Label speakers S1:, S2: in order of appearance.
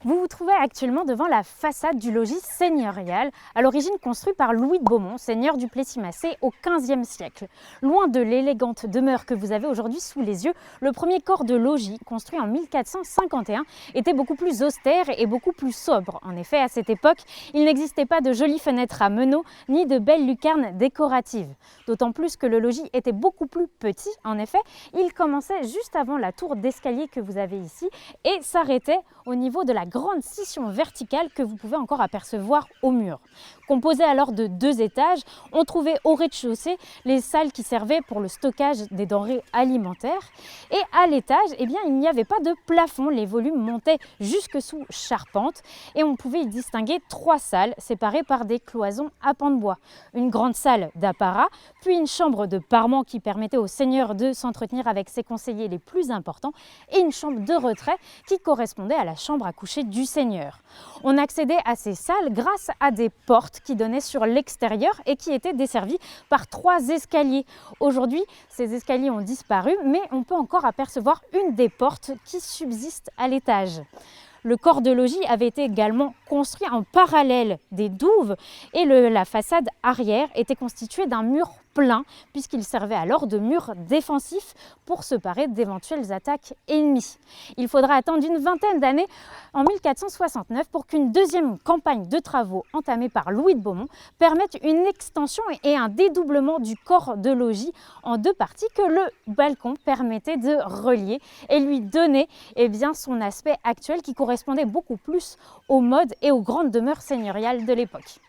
S1: Vous vous trouvez actuellement devant la façade du logis seigneurial, à l'origine construit par Louis de Beaumont, seigneur du Plessis-Massé au XVe siècle. Loin de l'élégante demeure que vous avez aujourd'hui sous les yeux, le premier corps de logis, construit en 1451, était beaucoup plus austère et beaucoup plus sobre. En effet, à cette époque, il n'existait pas de jolies fenêtres à meneaux, ni de belles lucarnes décoratives. D'autant plus que le logis était beaucoup plus petit. En effet, il commençait juste avant la tour d'escalier que vous avez ici et s'arrêtait au niveau de la grande scission verticale que vous pouvez encore apercevoir au mur. Composé alors de 2 étages, on trouvait au rez-de-chaussée les salles qui servaient pour le stockage des denrées alimentaires. Et à l'étage, il n'y avait pas de plafond, les volumes montaient jusque sous charpente et on pouvait y distinguer 3 salles séparées par des cloisons à pans de bois. Une grande salle d'apparat, puis une chambre de parement qui permettait au seigneur de s'entretenir avec ses conseillers les plus importants et une chambre de retrait qui correspondait à la chambre à coucher du seigneur. On accédait à ces salles grâce à des portes qui donnaient sur l'extérieur et qui étaient desservies par 3 escaliers. Aujourd'hui, ces escaliers ont disparu, mais on peut encore apercevoir une des portes qui subsiste à l'étage. Le corps de logis avait été également construit en parallèle des douves et la façade arrière était constituée d'un mur plein puisqu'il servait alors de mur défensif pour se parer d'éventuelles attaques ennemies. Il faudra attendre une vingtaine d'années, en 1469, pour qu'une deuxième campagne de travaux entamée par Louis de Beaumont permette une extension et un dédoublement du corps de logis en 2 parties que le balcon permettait de relier et lui donner son aspect actuel qui correspondait beaucoup plus aux modes et aux grandes demeures seigneuriales de l'époque.